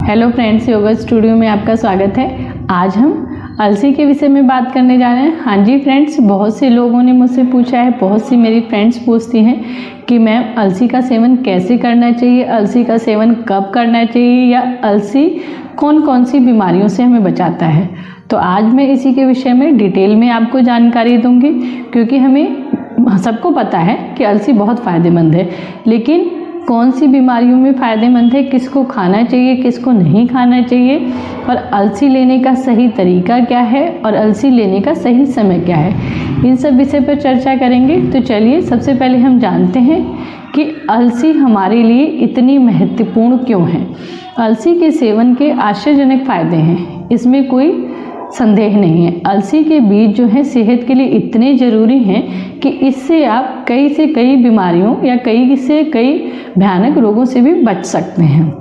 Hello friends, yoga studio में आपका स्वागत है। आज हम अलसी के विषय में बात करने जा रहे हैं। हाँ जी फ्रेंड्स, बहुत से लोगों ने मुझसे पूछा है, बहुत सी मेरी फ्रेंड्स पूछती हैं कि मैम अलसी का सेवन कैसे करना चाहिए, अलसी का सेवन कब करना चाहिए, या अलसी कौन कौन सी बीमारियों से हमें बचाता है। तो आज मैं इसी के विषय में डिटेल में आपको जानकारी दूंगी, क्योंकि हमें सबको पता है कि अलसी बहुत फ़ायदेमंद है, लेकिन कौन सी बीमारियों में फ़ायदेमंद है, किसको खाना चाहिए, किसको नहीं खाना चाहिए, और अलसी लेने का सही तरीका क्या है, और अलसी लेने का सही समय क्या है, इन सब विषय पर चर्चा करेंगे। तो चलिए सबसे पहले हम जानते हैं कि अलसी हमारे लिए इतनी महत्वपूर्ण क्यों है। अलसी के सेवन के आश्चर्यजनक फ़ायदे हैं, इसमें कोई संदेह नहीं है। अलसी के बीज जो हैं सेहत के लिए इतने ज़रूरी हैं कि इससे आप कई से कई बीमारियों या कई से कई भयानक रोगों से भी बच सकते हैं।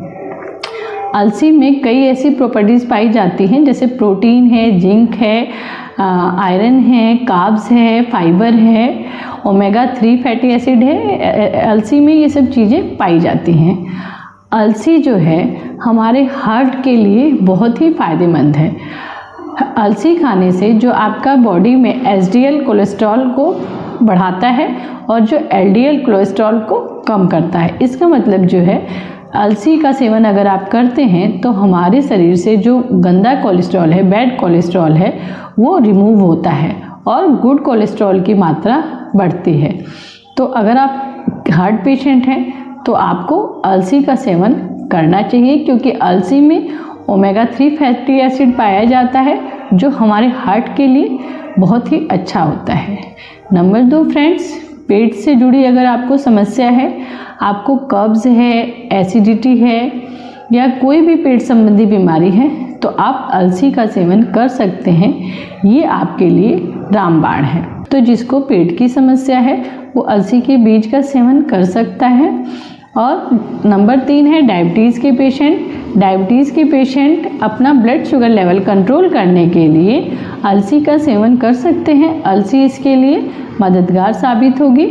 अलसी में कई ऐसी प्रॉपर्टीज़ पाई जाती हैं, जैसे प्रोटीन है, जिंक है, आयरन है, कार्ब्स है, फाइबर है, ओमेगा 3 फैटी एसिड है। अलसी में ये सब चीज़ें पाई जाती हैं। अलसी जो है हमारे हार्ट के लिए बहुत ही फ़ायदेमंद है। अलसी खाने से जो आपका बॉडी में एचडीएल कोलेस्ट्रॉल को बढ़ाता है और जो एलडीएल कोलेस्ट्रॉल को कम करता है। इसका मतलब जो है अलसी का सेवन अगर आप करते हैं तो हमारे शरीर से जो गंदा कोलेस्ट्रॉल है, बैड कोलेस्ट्रॉल है, वो रिमूव होता है और गुड कोलेस्ट्रॉल की मात्रा बढ़ती है। तो अगर आप हार्ट पेशेंट हैं तो आपको अलसी का सेवन करना चाहिए, क्योंकि अलसी में ओमेगा 3 फैटी एसिड पाया जाता है जो हमारे हार्ट के लिए बहुत ही अच्छा होता है। नंबर 2 फ्रेंड्स, पेट से जुड़ी अगर आपको समस्या है, आपको कब्ज़ है, एसिडिटी है, या कोई भी पेट संबंधी बीमारी है, तो आप अलसी का सेवन कर सकते हैं। ये आपके लिए रामबाण है। तो जिसको पेट की समस्या है वो अलसी के बीज का सेवन कर सकता है। और नंबर 3 है डायबिटीज़ के पेशेंट। डायबिटीज़ के पेशेंट अपना ब्लड शुगर लेवल कंट्रोल करने के लिए अलसी का सेवन कर सकते हैं। अलसी इसके लिए मददगार साबित होगी।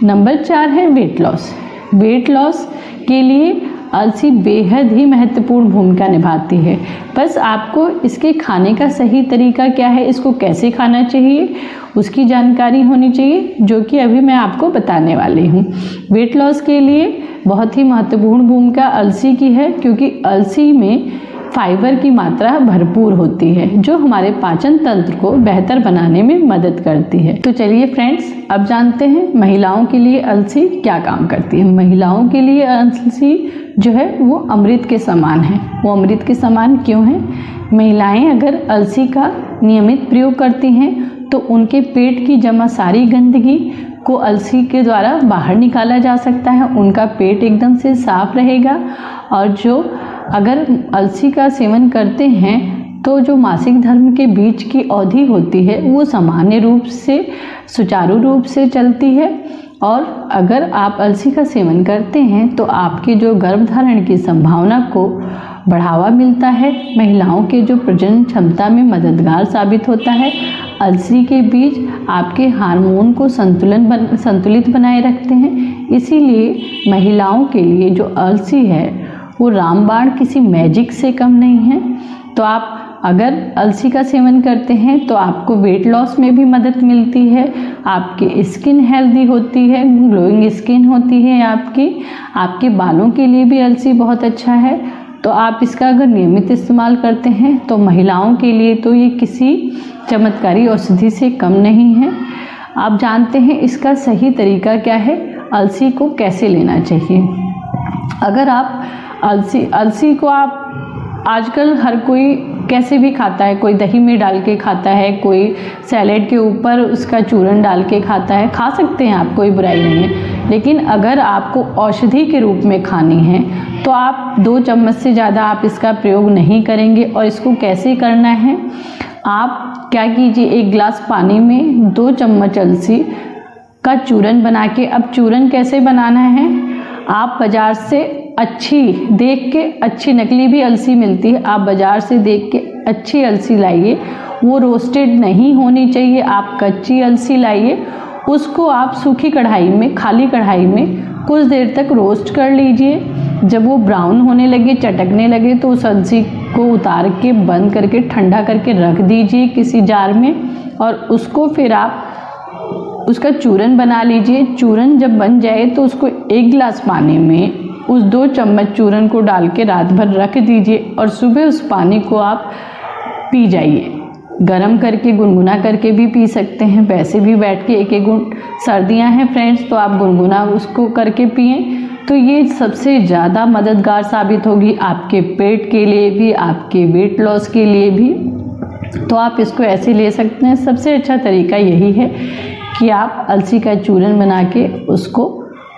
नंबर 4 है वेट लॉस। वेट लॉस के लिए अलसी बेहद ही महत्वपूर्ण भूमिका निभाती है। बस आपको इसके खाने का सही तरीका क्या है, इसको कैसे खाना चाहिए, उसकी जानकारी होनी चाहिए, जो कि अभी मैं आपको बताने वाली हूँ। वेट लॉस के लिए बहुत ही महत्वपूर्ण भूमिका अलसी की है, क्योंकि अलसी में फाइबर की मात्रा भरपूर होती है, जो हमारे पाचन तंत्र को बेहतर बनाने में मदद करती है। तो चलिए फ्रेंड्स, अब जानते हैं महिलाओं के लिए अलसी क्या काम करती है। महिलाओं के लिए अलसी जो है वो अमृत के समान है। वो अमृत के समान क्यों है? महिलाएं अगर अलसी का नियमित प्रयोग करती हैं तो उनके पेट की जमा सारी गंदगी को अलसी के द्वारा बाहर निकाला जा सकता है। उनका पेट एकदम से साफ रहेगा। और जो अगर अलसी का सेवन करते हैं तो जो मासिक धर्म के बीच की अवधि होती है वो सामान्य रूप से सुचारू रूप से चलती है। और अगर आप अलसी का सेवन करते हैं तो आपके जो गर्भधारण की संभावना को बढ़ावा मिलता है। महिलाओं के जो प्रजनन क्षमता में मददगार साबित होता है। अलसी के बीज आपके हार्मोन को संतुलित बनाए रखते हैं। इसीलिए महिलाओं के लिए जो अलसी है वो रामबाण किसी मैजिक से कम नहीं है। तो आप अगर अलसी का सेवन करते हैं तो आपको वेट लॉस में भी मदद मिलती है, आपकी स्किन हेल्दी होती है, ग्लोइंग स्किन होती है आपके बालों के लिए भी अलसी बहुत अच्छा है। तो आप इसका अगर नियमित इस्तेमाल करते हैं तो महिलाओं के लिए तो ये किसी चमत्कारी औषधि से कम नहीं है। आप जानते हैं इसका सही तरीका क्या है, अलसी को कैसे लेना चाहिए। अगर आप अलसी को आप आजकल हर कोई कैसे भी खाता है, कोई दही में डाल के खाता है, कोई सैलेड के ऊपर उसका चूरन डाल के खाता है, खा सकते हैं आप, कोई बुराई नहीं है। लेकिन अगर आपको औषधि के रूप में खानी है तो आप 2 चम्मच से ज़्यादा आप इसका प्रयोग नहीं करेंगे। और इसको कैसे करना है, आप क्या कीजिए, 1 गिलास पानी में 2 चम्मच अलसी का चूरन बना के, अब चूरन कैसे बनाना है, आप बाज़ार से अच्छी नकली भी अलसी मिलती है, आप बाज़ार से देख के अच्छी अलसी लाइए। वो रोस्टेड नहीं होनी चाहिए, आप कच्ची अलसी लाइए, उसको आप सूखी कढ़ाई में, खाली कढ़ाई में कुछ देर तक रोस्ट कर लीजिए। जब वो ब्राउन होने लगे, चटकने लगे, तो उस अलसी को उतार के बंद करके ठंडा करके रख दीजिए किसी जार में, और उसको फिर आप उसका चूरन बना लीजिए। चूरन जब बन जाए तो उसको 1 गिलास पानी में उस 2 चम्मच चूरन को डाल के रात भर रख दीजिए, और सुबह उस पानी को आप पी जाइए। गरम करके गुनगुना करके भी पी सकते हैं, वैसे भी बैठ के एक घूंट। सर्दियां हैं फ्रेंड्स, तो आप गुनगुना उसको करके पिएं, तो ये सबसे ज़्यादा मददगार साबित होगी आपके पेट के लिए भी, आपके वेट लॉस के लिए भी। तो आप इसको ऐसे ले सकते हैं। सबसे अच्छा तरीका यही है कि आप अलसी का चूरन बना के उसको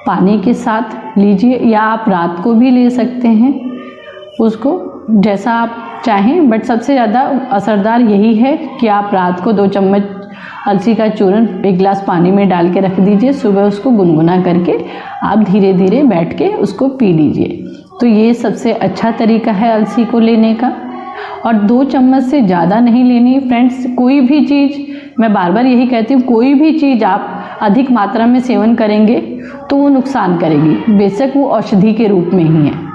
पानी के साथ लीजिए, या आप रात को भी ले सकते हैं उसको, जैसा आप चाहें। बट सबसे ज़्यादा असरदार यही है कि आप रात को 2 चम्मच अलसी का चूरन 1 गिलास पानी में डाल के रख दीजिए, सुबह उसको गुनगुना करके आप धीरे धीरे बैठ के उसको पी लीजिए। तो ये सबसे अच्छा तरीका है अलसी को लेने का। और 2 चम्मच से ज़्यादा नहीं लेनी फ्रेंड्स। कोई भी चीज़, मैं बार बार यही कहती हूँ, कोई भी चीज़ आप अधिक मात्रा में सेवन करेंगे तो वो नुकसान करेगी, बेशक वो औषधि के रूप में ही है।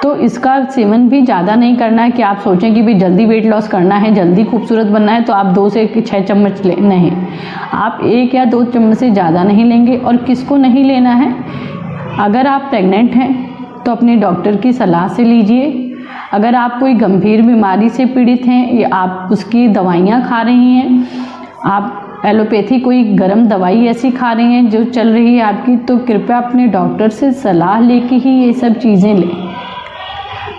तो इसका सेवन भी ज़्यादा नहीं करना है कि आप सोचें कि भाई जल्दी वेट लॉस करना है, जल्दी खूबसूरत बनना है, तो आप 2 से 6 चम्मच ले, नहीं, आप 1 या 2 चम्मच से ज़्यादा नहीं लेंगे। और किसको नहीं लेना है? अगर आप प्रेग्नेंट हैं तो अपने डॉक्टर की सलाह से लीजिए। अगर आप कोई गंभीर बीमारी से पीड़ित हैं या आप उसकी दवाइयाँ खा रही हैं, आप एलोपैथी कोई गर्म दवाई ऐसी खा रही हैं जो चल रही है आपकी, तो कृपया अपने डॉक्टर से सलाह लेके ही ये सब चीज़ें लें।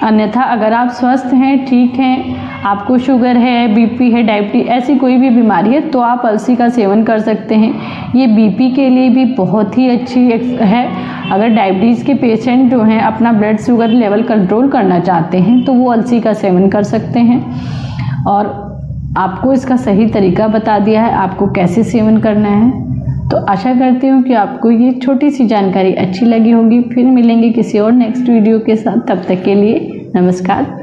अन्यथा अगर आप स्वस्थ हैं, ठीक हैं, आपको शुगर है, बीपी है, डायबिटीज, ऐसी कोई भी बीमारी है, तो आप अलसी का सेवन कर सकते हैं। ये बीपी के लिए भी बहुत ही अच्छी है। अगर डायबिटीज़ के पेशेंट जो हैं अपना ब्लड शुगर लेवल कंट्रोल करना चाहते हैं तो वो अलसी का सेवन कर सकते हैं। और आपको इसका सही तरीका बता दिया है, आपको कैसे सेवन करना है। तो आशा करती हूँ कि आपको ये छोटी सी जानकारी अच्छी लगी होगी। फिर मिलेंगे किसी और नेक्स्ट वीडियो के साथ, तब तक के लिए नमस्कार।